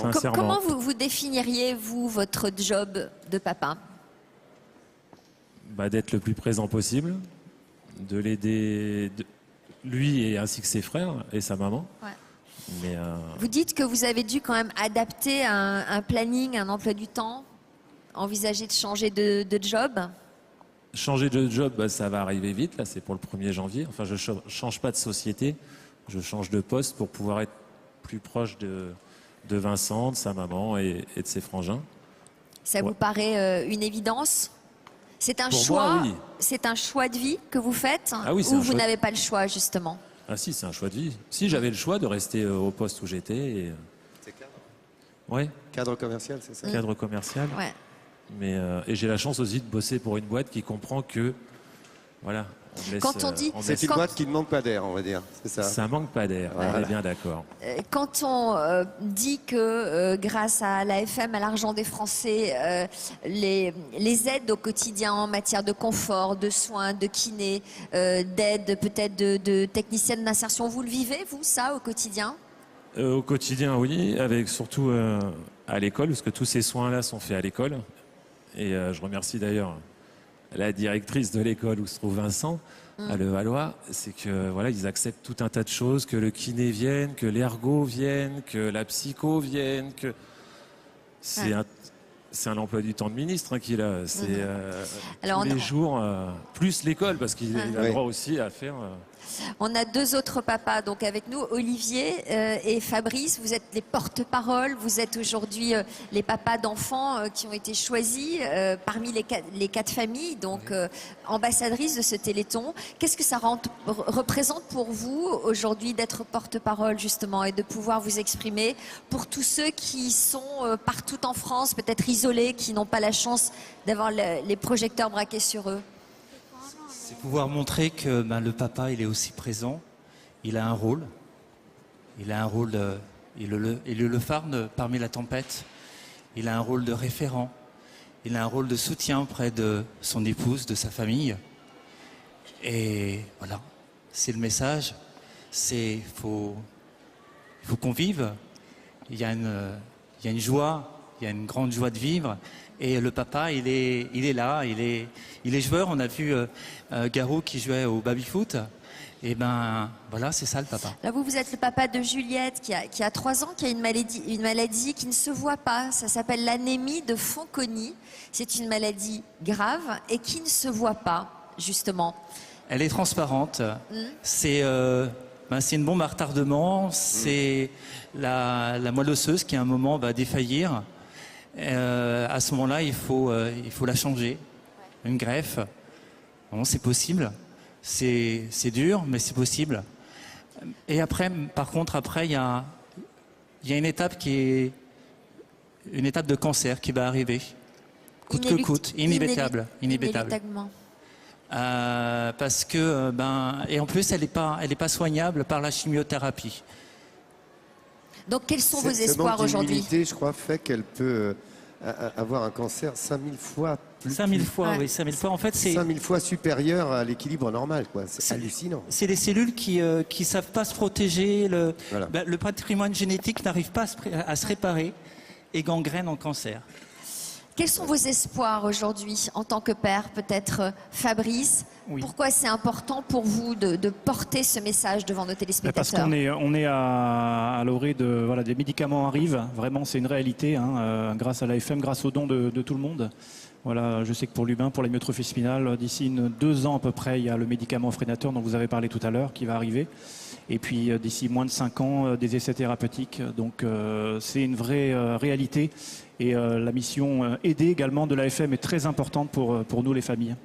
Sincèrement. Comment vous définiriez, vous, votre job de papa? D'être le plus présent possible, de l'aider, lui et ainsi que ses frères et sa maman. Ouais. Mais Vous dites que vous avez dû quand même adapter un planning, un emploi du temps, envisager de changer de job. changer de job, ça va arriver vite. Là, c'est pour le 1er janvier. Enfin, je change pas de société, je change de poste pour pouvoir être plus proche de Vincent, de sa maman et de ses frangins. Ça vous paraît une évidence? C'est un Pour choix, moi, oui. c'est un choix de vie que vous faites, Ah oui, c'est ou un vous choix de- n'avez pas le choix justement? Ah si, c'est un choix de vie. Si j'avais le choix de rester au poste où j'étais, C'est cadre. ouais, Cadre commercial, c'est ça? cadre commercial. Ouais. Mais et j'ai la chance aussi de bosser pour une boîte qui comprend que, voilà, on laisse. Quand on dit- C'est une Quand- boîte qui ne manque pas d'air, on va dire. C'est ça. Ça manque pas d'air. On Voilà. est bien d'accord. Quand on dit que grâce à l'AFM, à l'argent des Français, les aides au quotidien en matière de confort, de soins, de kiné, d'aide peut-être de technicienne d'insertion, vous le vivez, vous, ça, au quotidien? Au quotidien, oui, avec surtout à l'école, parce que tous ces soins-là sont faits à l'école. Et je remercie d'ailleurs la directrice de l'école où se trouve Vincent, à Levallois. C'est que voilà, ils acceptent tout un tas de choses, que le kiné vienne, que l'ergo vienne, que la psycho vienne, que c'est Ouais. c'est un emploi du temps de ministre qu'il a. C'est Alors, tous on- les jours, plus l'école, parce qu'il a Oui. droit aussi à faire. On a deux autres papas donc avec nous, Olivier et Fabrice. Vous êtes les porte-parole. Vous êtes aujourd'hui les papas d'enfants qui ont été choisis parmi les quatre familles, donc ambassadrices de ce Téléthon. Qu'est-ce que ça représente pour vous aujourd'hui d'être porte-parole justement et de pouvoir vous exprimer pour tous ceux qui sont partout en France, peut-être isolés, qui n'ont pas la chance d'avoir les projecteurs braqués sur eux? C'est pouvoir montrer que le papa, il est aussi présent, il a un rôle. Il a un rôle, il est le phare parmi la tempête. Il a un rôle de référent. Il a un rôle de soutien auprès de son épouse, de sa famille. Et voilà, c'est le message. Il faut qu'on vive. Il y a une joie, il y a une grande joie de vivre. Et le papa, il est là, il est joueur. On a vu Garou qui jouait au baby-foot. Et voilà, c'est ça le papa. Là, vous êtes le papa de Juliette qui a 3 ans, qui a une maladie qui ne se voit pas. Ça s'appelle l'anémie de Fanconi. C'est une maladie grave et qui ne se voit pas, justement. Elle est transparente. C'est une bombe à retardement. C'est la moelle osseuse qui à un moment va défaillir. À ce moment-là, il faut la changer. Une greffe. Bon, c'est possible. C'est dur, mais c'est possible. Et après, par contre, il y a une étape qui est une étape de cancer qui va arriver. Coûte que coûte, inévitable. Inévitablement. Parce que, et en plus, elle n'est pas soignable par la chimiothérapie. Donc, quels sont vos Ce espoirs manque aujourd'hui? d'immunité, je crois, fait qu'elle peut avoir un cancer 5000 fois plus. 5000 fois, Ouais. oui, 5000 fois. En fait, c'est 5000 fois supérieur à l'équilibre normal, quoi. C'est hallucinant. c'est les cellules qui savent pas se protéger. Voilà. Le patrimoine génétique n'arrive pas à se réparer et gangrène en cancer. Quels sont vos espoirs aujourd'hui en tant que père, peut-être Fabrice? Oui. Pourquoi c'est important pour vous de porter ce message devant nos téléspectateurs? Parce qu'on est à l'orée de voilà, des médicaments arrivent. Vraiment, c'est une réalité. Grâce à l'AFM, grâce aux dons de tout le monde. Voilà, je sais que pour l'humain, pour la myotrophie spinale, d'ici 2 ans à peu près, il y a le médicament freinateur dont vous avez parlé tout à l'heure qui va arriver. Et puis d'ici moins de 5 ans, des essais thérapeutiques. Donc c'est une vraie réalité. Et la mission aidée également de l'AFM est très importante pour nous les familles.